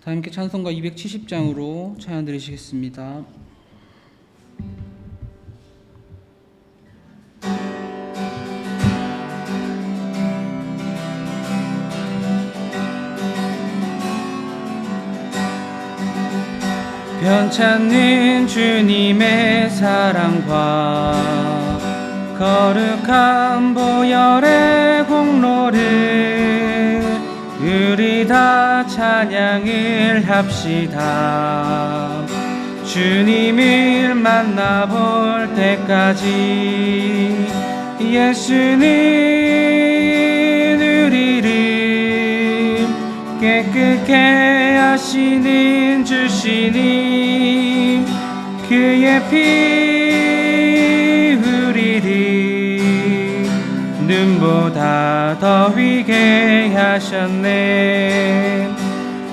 다 함께 찬송가 270장으로 찬양 드리시겠습니다. 변찮는 주님의 사랑과 거룩한 보혈의 공로를 우리 다 찬양을 합시다. 주님을 만나볼 때까지 예수는 우리를 깨끗게 하시는 주시니 그의 피 우리를 눈보다 더 위게 하셨네.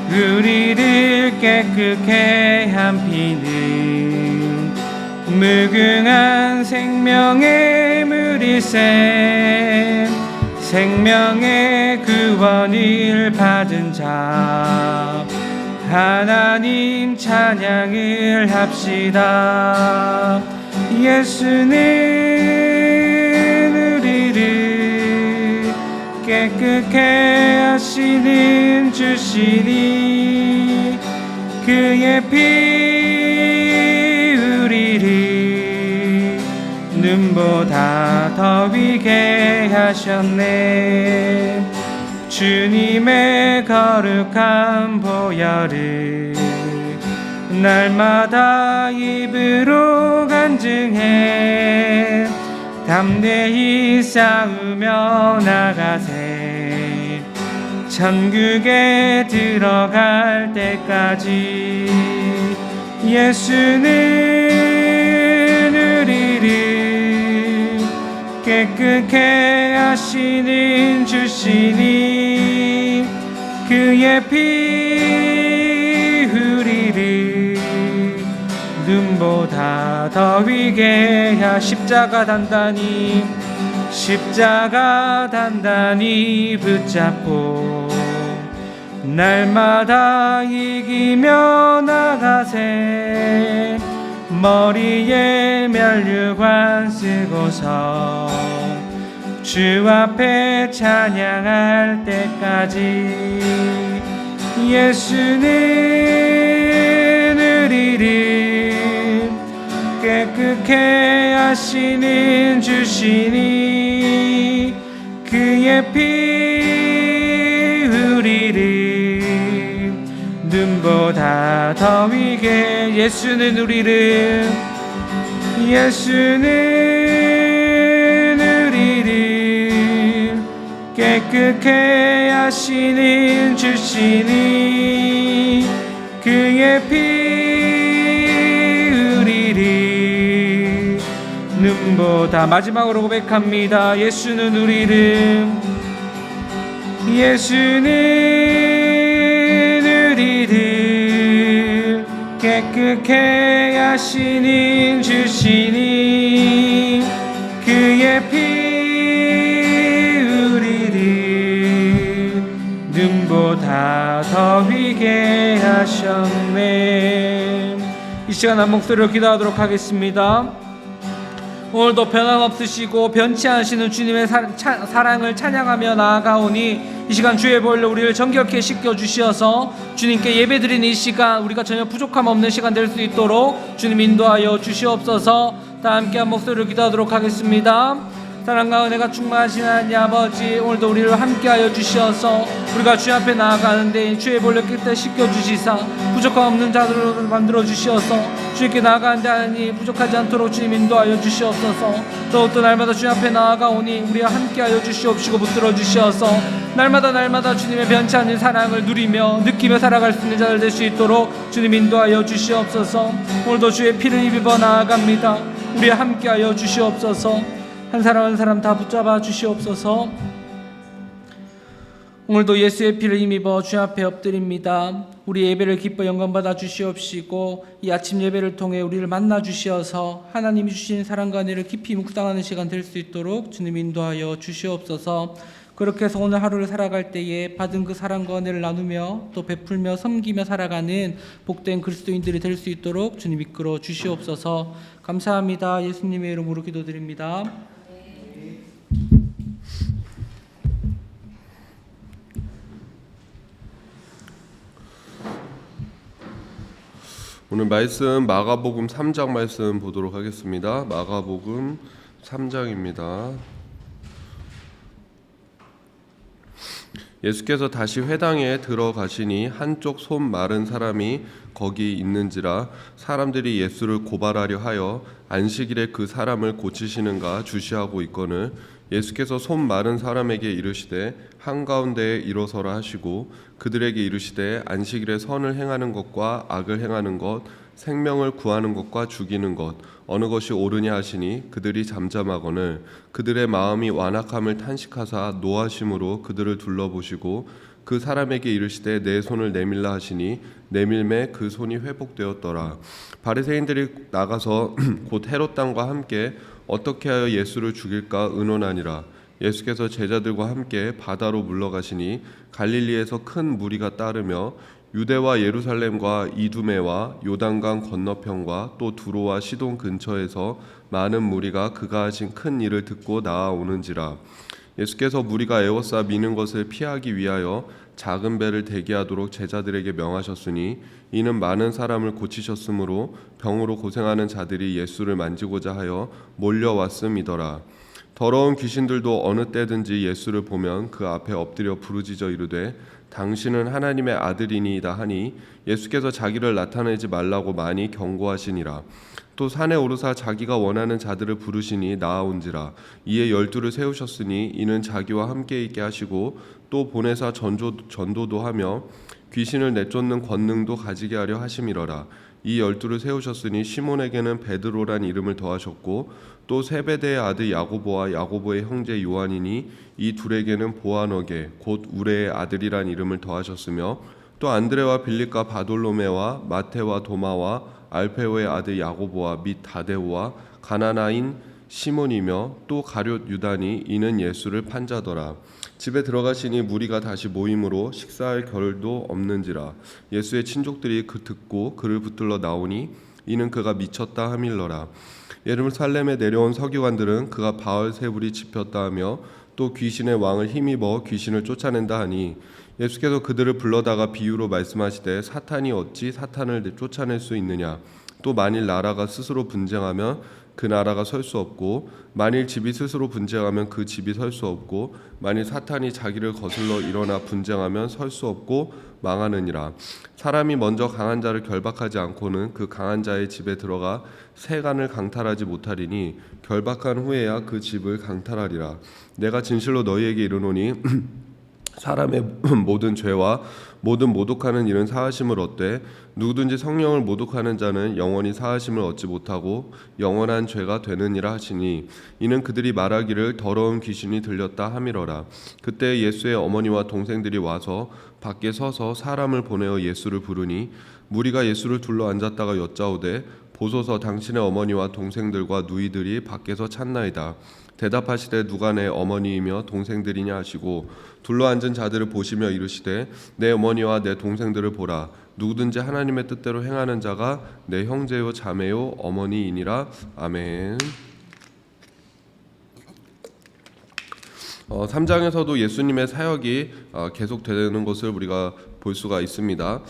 우리를 깨끗게 한 피는 무궁한 생명의 물이세. 생명의 구원을 받은 자 하나님 찬양을 합시다. 예수는 우리를 깨끗게 하시는 주시니 그의 피 우리를 눈보다 더 위게 하셨네. 주님의 거룩한 보혈을 날마다 입으로 간증해 담대히 싸우며 나가세. 천국에 들어갈 때까지 예수는 우리를 깨끗게 하시는 주시니 그의 피 우리를 눈보다 더 위게 십자가 단단히 붙잡고 날마다 이기며 나가세. 머리에 면류관 쓰고서 주 앞에 찬양할 때까지 예수는 우리를 깨끗게 하시는 주시니 그의 피 우리를 눈보다 더 위게. 예수는 우리를 깨끗게 하시는 주시니 그의 피 우리를 눈보다. 마지막으로 고백합니다. 예수는 우리를 깨끗게 하시는 주시니 그의 피 우리를 눈보다 더 위게 하셨네. 이 시간 한 목소리로 기도하도록 하겠습니다. 오늘도 변함없으시고 변치 않으시는 주님의 사랑을 찬양하며 나아가오니 이 시간 주의 보혈로 우리를 정결케 씻겨주시어서 주님께 예배드리는 이 시간 우리가 전혀 부족함 없는 시간 될 수 있도록 주님 인도하여 주시옵소서. 다 함께 한 목소리로 기도하도록 하겠습니다. 사랑과 은혜가 충만하신 하나님 아버지, 오늘도 우리를 함께하여 주시어서 우리가 주 앞에 나아가는데 주의 보혈로 깨끗이 씻겨주시사 부족함 없는 자들로 만들어 주시어서 주님께 나아가는데 하나님 부족하지 않도록 주님 인도하여 주시옵소서. 더욱더 날마다 주 앞에 나아가오니 우리와 함께하여 주시옵시고 붙들어 주시어서 날마다 주님의 변치 않는 사랑을 누리며 느끼며 살아갈 수 있는 자들 될 수 있도록 주님 인도하여 주시옵소서. 오늘도 주의 피를 입어 나아갑니다. 우리와 함께하여 주시옵소서. 한 사람 한 사람 다 붙잡아 주시옵소서. 오늘도 예수의 피를 힘입어 주 앞에 엎드립니다. 우리 예배를 기뻐 영광받아 주시옵시고 이 아침 예배를 통해 우리를 만나 주시어서 하나님이 주신 사랑과 은혜를 깊이 묵상하는 시간 될 수 있도록 주님 인도하여 주시옵소서. 그렇게 해서 오늘 하루를 살아갈 때에 받은 그 사랑과 은혜를 나누며 또 베풀며 섬기며 살아가는 복된 그리스도인들이 될 수 있도록 주님 이끌어 주시옵소서. 감사합니다. 예수님의 이름으로 기도드립니다. 오늘 말씀 마가복음 3장 말씀 보도록 하겠습니다. 마가복음 3장입니다. 예수께서 다시 회당에 들어가시니 한쪽 손 마른 사람이 거기 있는지라 사람들이 예수를 고발하려 하여 안식일에 그 사람을 고치시는가 주시하고 있거늘 예수께서 손 마른 사람에게 이르시되 한가운데에 일어서라 하시고 그들에게 이르시되 안식일에 선을 행하는 것과 악을 행하는 것 생명을 구하는 것과 죽이는 것 어느 것이 옳으냐 하시니 그들이 잠잠하거늘 그들의 마음이 완악함을 탄식하사 노하심으로 그들을 둘러보시고 그 사람에게 이르시되 내 손을 내밀라 하시니 내밀매 그 손이 회복되었더라. 바리새인들이 나가서 곧 헤롯 당과 함께 어떻게 하여 예수를 죽일까 의논하니라. 예수께서 제자들과 함께 바다로 물러가시니 갈릴리에서 큰 무리가 따르며 유대와 예루살렘과 이두메와 요단강 건너편과 또 두로와 시돈 근처에서 많은 무리가 그가 하신 큰 일을 듣고 나아오는지라. 예수께서 무리가 에워싸 미는 것을 피하기 위하여 작은 배를 대기하도록 제자들에게 명하셨으니 이는 많은 사람을 고치셨으므로 병으로 고생하는 자들이 예수를 만지고자 하여 몰려왔음이더라. 더러운 귀신들도 어느 때든지 예수를 보면 그 앞에 엎드려 부르짖어 이르되 당신은 하나님의 아들이니이다 하니 예수께서 자기를 나타내지 말라고 많이 경고하시니라. 또 산에 오르사 자기가 원하는 자들을 부르시니 나아온지라. 이에 12를 세우셨으니 이는 자기와 함께 있게 하시고 또 보내사 전도도 하며 귀신을 내쫓는 권능도 가지게 하려 하심이러라. 이 12를 세우셨으니 시몬에게는 베드로란 이름을 더하셨고 또 세베대의 아들 야고보와 야고보의 형제 요한이니 이 둘에게는 보아너게 곧 우레의 아들이란 이름을 더하셨으며 또 안드레와 빌립과 바돌로메와 마테와 도마와 알페오의 아들 야고보와 및 다데오와 가나나인 시몬이며 또 가룟 유다니 이는 예수를 판자더라. 집에 들어가시니 무리가 다시 모임으로 식사할 겨를도 없는지라. 예수의 친족들이 그 듣고 그를 붙들러 나오니 이는 그가 미쳤다 함일러라. 예루살렘에 내려온 서기관들은 그가 바알세불이 집혔다 하며 또 귀신의 왕을 힘입어 귀신을 쫓아낸다 하니 예수께서 그들을 불러다가 비유로 말씀하시되 사탄이 어찌 사탄을 쫓아낼 수 있느냐. 또 만일 나라가 스스로 분쟁하면 그 나라가 설 수 없고 만일 집이 스스로 분쟁하면 그 집이 설 수 없고 만일 사탄이 자기를 거슬러 일어나 분쟁하면 설 수 없고 망하느니라. 사람이 먼저 강한 자를 결박하지 않고는 그 강한 자의 집에 들어가 세간을 강탈하지 못하리니 결박한 후에야 그 집을 강탈하리라. 내가 진실로 너희에게 이르노니 사람의 모든 죄와 모든 모독하는 일은 사하심을 얻되 누구든지 성령을 모독하는 자는 영원히 사하심을 얻지 못하고 영원한 죄가 되느니라 하시니 이는 그들이 말하기를 더러운 귀신이 들렸다 함이러라. 그때 예수의 어머니와 동생들이 와서 밖에 서서 사람을 보내어 예수를 부르니 무리가 예수를 둘러 앉았다가 여짜오되 보소서 당신의 어머니와 동생들과 누이들이 밖에서 찾나이다. 대답하시되 누가 내 어머니이며 동생들이냐 하시고 둘러앉은 자들을 보시며 이르시되 내 어머니와 내 동생들을 보라. 누구든지 하나님의 뜻대로 행하는 자가 내 형제요 자매요 어머니이니라. 아멘. 3장에서도 예수님의 사역이 계속되는 것을 우리가 볼 수가 있습니다.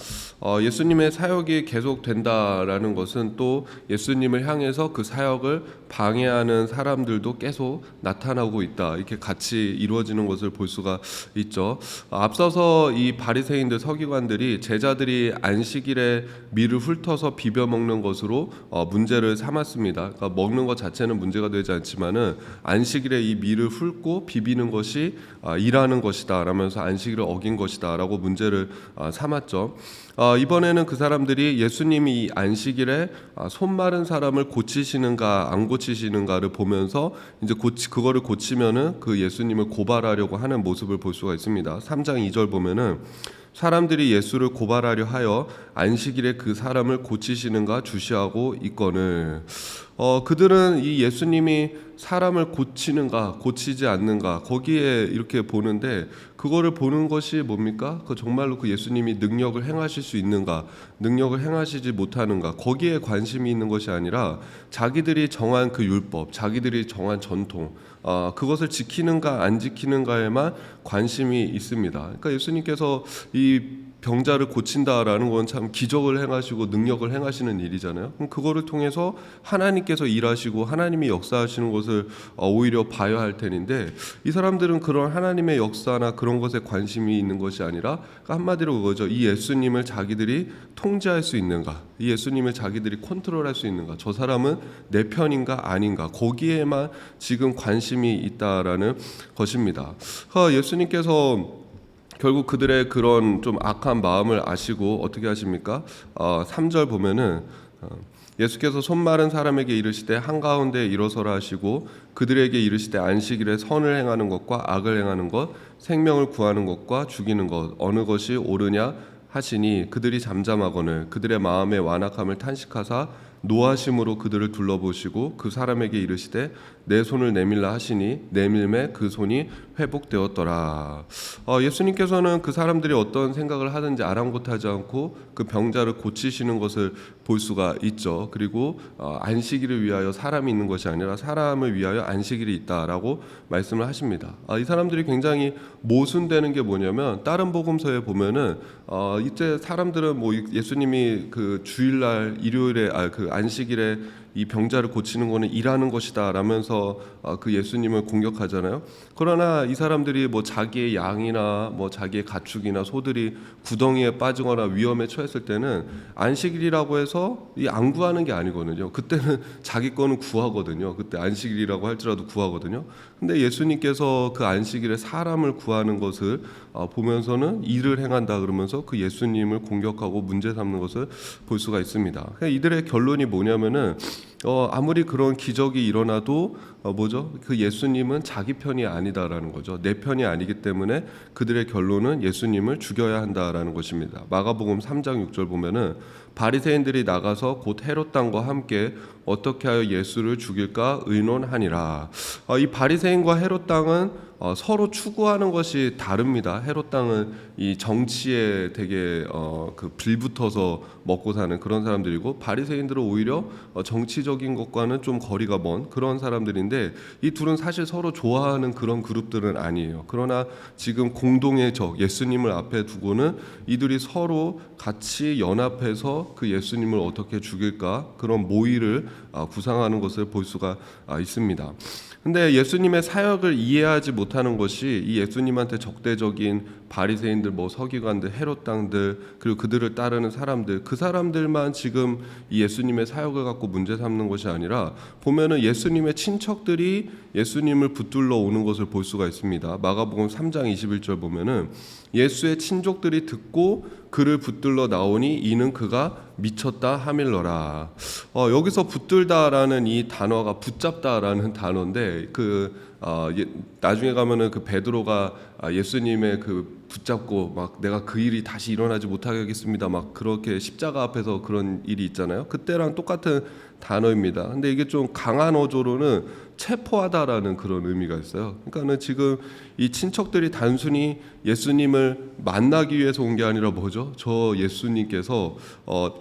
예수님의 사역이 계속된다라는 것은 또 예수님을 향해서 그 사역을 방해하는 사람들도 계속 나타나고 있다. 이렇게 같이 이루어지는 것을 볼 수가 있죠. 앞서서 이 바리새인들 서기관들이 제자들이 안식일에 밀을 훑어서 비벼 먹는 것으로 문제를 삼았습니다. 그러니까 먹는 것 자체는 문제가 되지 않지만은 안식일에 이 밀을 훑고 비비는 것이 일하는 것이다 라면서 안식일을 어긴 것이다 라고 문제를 삼았죠. 이번에는 그 사람들이 예수님이 이 안식일에 손 마른 사람을 고치시는가 안 고치시는가를 보면서 이제 그거를 고치면은 그 예수님을 고발하려고 하는 모습을 볼 수가 있습니다. 3장 2절 보면은 사람들이 예수를 고발하려 하여 안식일에 그 사람을 고치시는가 주시하고 있거늘. 그들은 이 예수님이 사람을 고치는가 고치지 않는가 거기에 이렇게 보는데, 그거를 보는 것이 뭡니까? 그 정말로 그 예수님이 능력을 행하실 수 있는가, 능력을 행하시지 못하는가, 거기에 관심이 있는 것이 아니라 자기들이 정한 그 율법, 자기들이 정한 전통, 그것을 지키는가 안 지키는가에만 관심이 있습니다. 그러니까 예수님께서 이 병자를 고친다라는 건 참 기적을 행하시고 능력을 행하시는 일이잖아요. 그럼 그거를 통해서 하나님께서 일하시고 하나님이 역사하시는 것을 오히려 봐야 할 텐데, 이 사람들은 그런 하나님의 역사나 그런 것에 관심이 있는 것이 아니라, 그러니까 한마디로 그거죠. 이 예수님을 자기들이 통제할 수 있는가, 이 예수님을 자기들이 컨트롤할 수 있는가, 저 사람은 내 편인가 아닌가, 거기에만 지금 관심이 있다라는 것입니다. 예수님께서 결국 그들의 그런 좀 악한 마음을 아시고 어떻게 하십니까? 3절 보면은 예수께서 손 마른 사람에게 이르시되 한가운데 일어서라 하시고 그들에게 이르시되 안식일에 선을 행하는 것과 악을 행하는 것, 생명을 구하는 것과 죽이는 것 어느 것이 옳으냐 하시니 그들이 잠잠하거늘 그들의 마음의 완악함을 탄식하사 노하심으로 그들을 둘러보시고 그 사람에게 이르시되 내 손을 내밀라 하시니 내밀매 그 손이 회복되었더라. 예수님께서는 그 사람들이 어떤 생각을 하든지 아랑곳하지 않고 그 병자를 고치시는 것을 볼 수가 있죠. 그리고 안식일을 위하여 사람이 있는 것이 아니라 사람을 위하여 안식일이 있다라고 말씀을 하십니다. 이 사람들이 굉장히 모순되는 게 뭐냐면, 다른 복음서에 보면은 이제 사람들은 뭐 예수님이 그 주일날 일요일에 그 안식일에 이 병자를 고치는 것은 일하는 것이다 라면서 그 예수님을 공격하잖아요. 그러나 이 사람들이 뭐 자기의 양이나 뭐 자기의 가축이나 소들이 구덩이에 빠지거나 위험에 처했을 때는 안식일이라고 해서 이 안 구하는 게 아니거든요. 그때는 자기 거는 구하거든요. 그때 안식일이라고 할지라도 구하거든요. 근데 예수님께서 그 안식일에 사람을 구하는 것을 보면서는 일을 행한다 그러면서 그 예수님을 공격하고 문제 삼는 것을 볼 수가 있습니다. 그러니까 이들의 결론이 뭐냐면은 아무리 그런 기적이 일어나도 그 예수님은 자기 편이 아니다라는 거죠. 내 편이 아니기 때문에 그들의 결론은 예수님을 죽여야 한다라는 것입니다. 마가복음 3장 6절 보면은 바리새인들이 나가서 곧 헤롯 당과 함께 어떻게 하여 예수를 죽일까 의논하니라. 이 바리새인과 헤롯 당은 서로 추구하는 것이 다릅니다. 헤롯 당은 이 정치에 되게 그 빌붙어서 먹고 사는 그런 사람들이고, 바리새인들은 오히려 정치적인 것과는 좀 거리가 먼 그런 사람들인데, 이 둘은 사실 서로 좋아하는 그런 그룹들은 아니에요. 그러나 지금 공동의 적 예수님을 앞에 두고는 이들이 서로 같이 연합해서 그 예수님을 어떻게 죽일까 그런 모의를 구상하는 것을 볼 수가 있습니다. 근데 예수님의 사역을 이해하지 못하는 것이 이 예수님한테 적대적인 바리새인들, 뭐 서기관들, 헤롯 당들, 그리고 그들을 따르는 사람들, 그 사람들만 지금 이 예수님의 사역을 갖고 문제 삼는 것이 아니라, 보면은 예수님의 친척들이 예수님을 붙들러 오는 것을 볼 수가 있습니다. 마가복음 3장 21절 보면은 예수의 친족들이 듣고 그를 붙들러 나오니 이는 그가 미쳤다 하밀러라. 여기서 붙들다라는 이 단어가 붙잡다라는 단어인데, 나중에 가면은 그 베드로가 예수님의 그 붙잡고 막 내가 그 일이 다시 일어나지 못하게 하겠습니다, 막 그렇게 십자가 앞에서 그런 일이 있잖아요. 그때랑 똑같은 단어입니다. 근데 이게 좀 강한 어조로는 체포하다라는 그런 의미가 있어요. 그러니까는 지금 이 친척들이 단순히 예수님을 만나기 위해서 온 게 아니라 저 예수님께서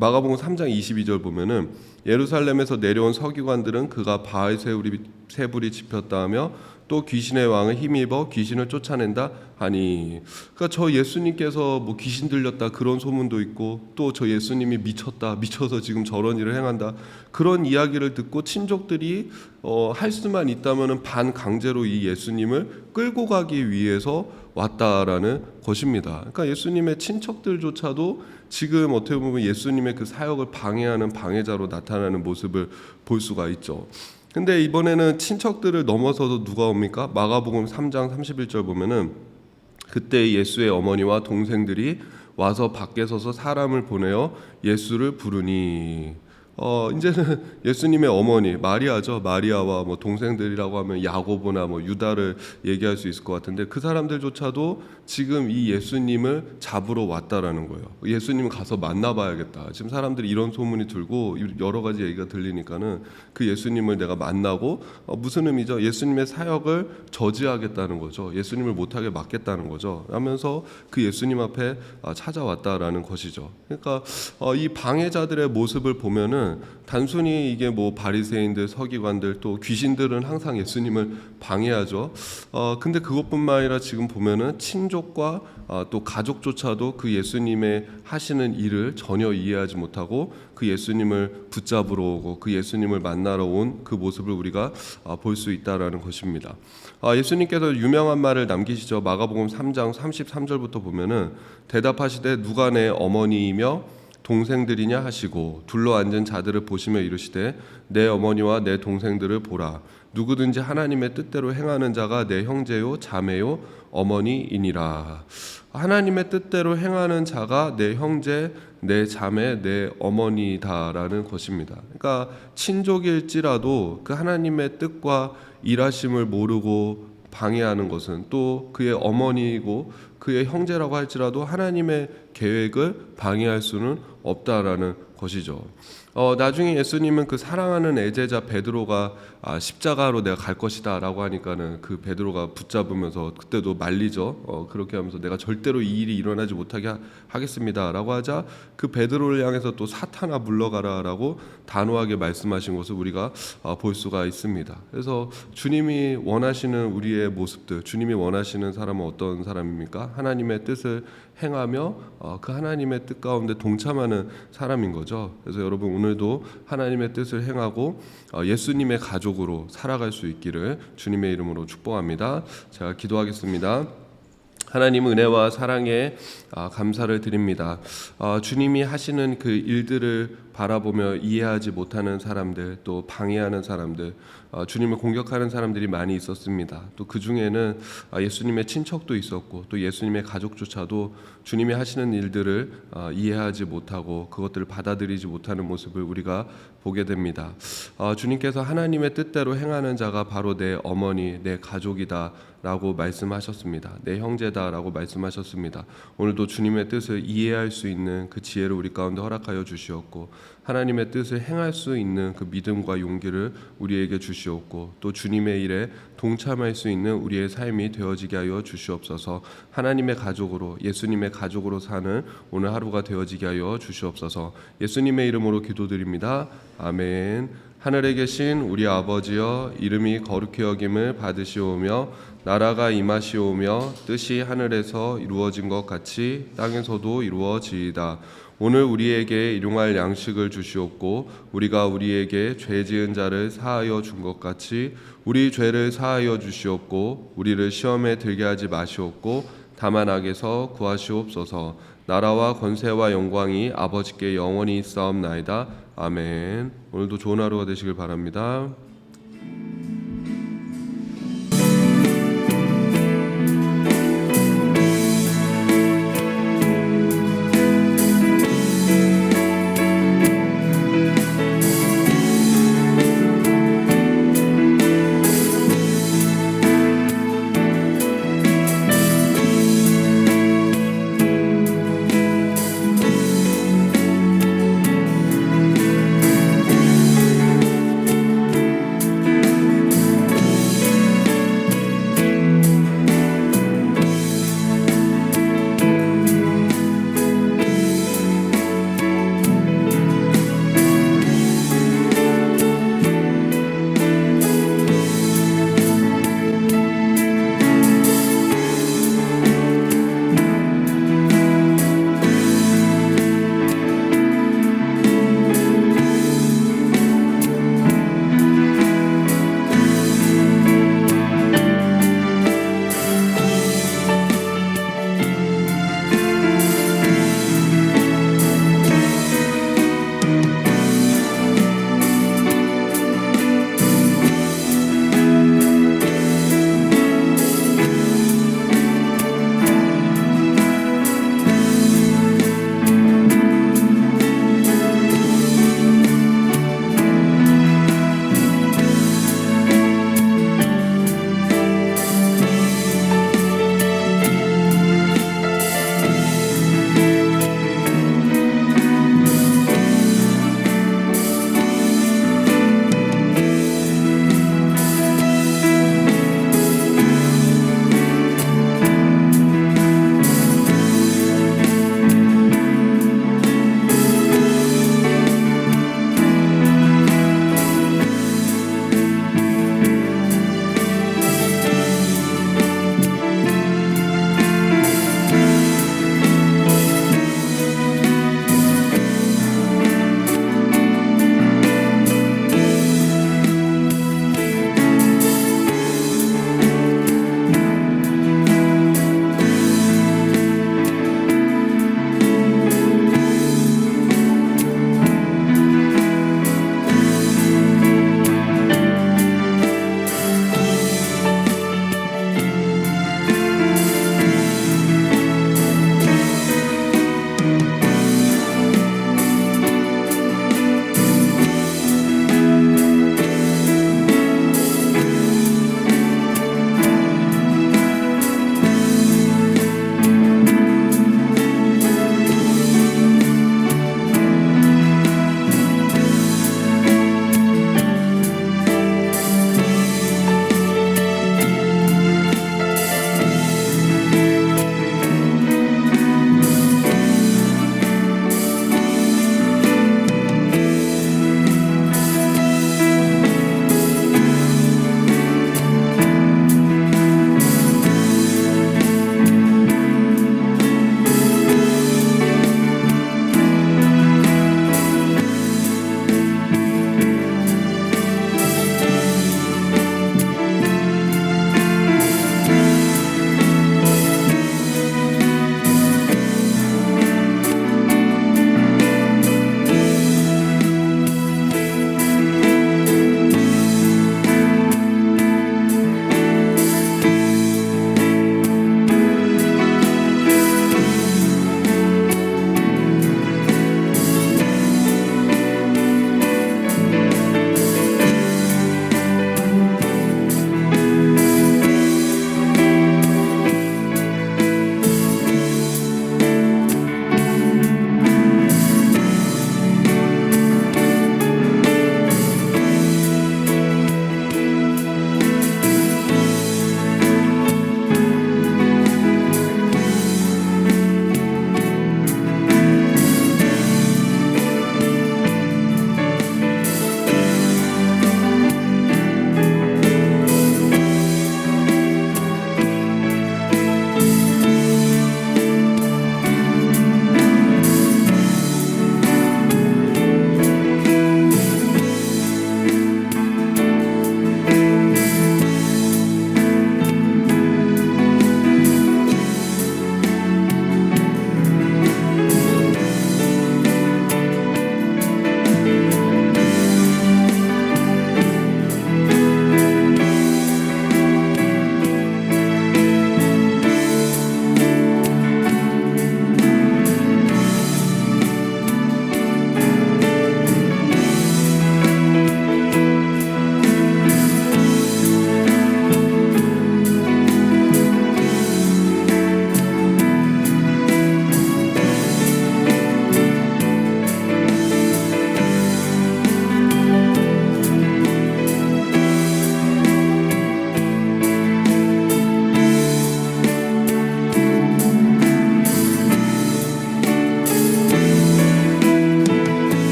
마가복음 3장 22절 보면은 예루살렘에서 내려온 서기관들은 그가 바알세불이 집혔다 하며 또 귀신의 왕을 힘입어 귀신을 쫓아낸다 하니, 그러니까 저 예수님께서 뭐 귀신 들렸다 그런 소문도 있고, 또 저 예수님이 미쳐서 지금 저런 일을 행한다 그런 이야기를 듣고 친족들이 할 수만 있다면은 반강제로 이 예수님을 끌고 가기 위해서 왔다라는 것입니다. 그러니까 예수님의 친척들조차도 지금 어떻게 보면 예수님의 그 사역을 방해하는 방해자로 나타나는 모습을 볼 수가 있죠. 근데 이번에는 친척들을 넘어서서 누가 옵니까? 마가복음 3장 31절 보면은 그때 예수의 어머니와 동생들이 와서 밖에 서서 사람을 보내어 예수를 부르니, 이제는 예수님의 어머니 마리아죠. 마리아와 뭐 동생들이라고 하면 야고보나 뭐 유다를 얘기할 수 있을 것 같은데 그 사람들조차도 지금 이 예수님을 잡으러 왔다라는 거예요. 예수님 가서 만나봐야겠다. 지금 사람들이 이런 소문이 들고 여러 가지 얘기가 들리니까는 그 예수님을 내가 만나고 무슨 의미죠? 예수님의 사역을 저지하겠다는 거죠. 예수님을 못하게 막겠다는 거죠. 하면서 그 예수님 앞에 찾아왔다라는 것이죠. 그러니까 이 방해자들의 모습을 보면은 단순히 이게 뭐 바리새인들, 서기관들 또 귀신들은 항상 예수님을 방해하죠. 근데 그것뿐만 아니라 지금 보면은 친족과 또 가족조차도 그 예수님의 하시는 일을 전혀 이해하지 못하고 그 예수님을 붙잡으러 오고 그 예수님을 만나러 온 그 모습을 우리가 볼 수 있다라는 것입니다. 예수님께서 유명한 말을 남기시죠. 마가복음 3장 33절부터 보면은 대답하시되 누가 내 어머니이며 동생들이냐 하시고 둘러앉은 자들을 보시며 이르시되 내 어머니와 내 동생들을 보라. 누구든지 하나님의 뜻대로 행하는 자가 내 형제요 자매요 어머니이니라. 하나님의 뜻대로 행하는 자가 내 형제, 내 자매, 내 어머니다라는 것입니다. 그러니까 친족일지라도 그 하나님의 뜻과 일하심을 모르고 방해하는 것은 또 그의 어머니이고 그의 형제라고 할지라도 하나님의 계획을 방해할 수는 없다라는 것이죠. 나중에 예수님은 그 사랑하는 애제자 베드로가 십자가로 내가 갈 것이다라고 하니까는 그 베드로가 붙잡으면서 그때도 말리죠. 그렇게 하면서 내가 절대로 이 일이 일어나지 못하게 하겠습니다라고 하자 그 베드로를 향해서 또 사탄아 물러가라라고 단호하게 말씀하신 것을 우리가 볼 수가 있습니다. 그래서 주님이 원하시는 우리의 모습들, 주님이 원하시는 사람은 어떤 사람입니까? 하나님의 뜻을 행하며 그 하나님의 뜻 가운데 동참하는 사람인 거죠. 그래서 여러분 오늘도 하나님의 뜻을 행하고 예수님의 가족으로 살아갈 수 있기를 주님의 이름으로 축복합니다. 제가 기도하겠습니다. 하나님 은혜와 사랑에 감사를 드립니다. 주님이 하시는 그 일들을 바라보며 이해하지 못하는 사람들, 또 방해하는 사람들, 주님을 공격하는 사람들이 많이 있었습니다. 또 그 중에는 예수님의 친척도 있었고 또 예수님의 가족조차도 주님이 하시는 일들을 이해하지 못하고 그것들을 받아들이지 못하는 모습을 우리가 보게 됩니다. 주님께서 하나님의 뜻대로 행하는 자가 바로 내 어머니, 내 가족이다 라고 말씀하셨습니다. 내 형제다라고 말씀하셨습니다. 오늘도 주님의 뜻을 이해할 수 있는 그 지혜를 우리 가운데 허락하여 주시옵고 하나님의 뜻을 행할 수 있는 그 믿음과 용기를 우리에게 주시옵고 또 주님의 일에 동참할 수 있는 우리의 삶이 되어지게 하여 주시옵소서. 하나님의 가족으로 예수님의 가족으로 사는 오늘 하루가 되어지게 하여 주시옵소서. 예수님의 이름으로 기도드립니다. 아멘. 하늘에 계신 우리 아버지여 이름이 거룩히 여김을 받으시오며 나라가 임하시오며 뜻이 하늘에서 이루어진 것 같이 땅에서도 이루어지이다. 오늘 우리에게 일용할 양식을 주시옵고 우리가 우리에게 죄 지은 자를 사하여 준 것 같이 우리 죄를 사하여 주시옵고 우리를 시험에 들게 하지 마시옵고 다만 악에서 구하시옵소서. 나라와 권세와 영광이 아버지께 영원히 있사옵나이다. 아멘. 오늘도 좋은 하루가 되시길 바랍니다.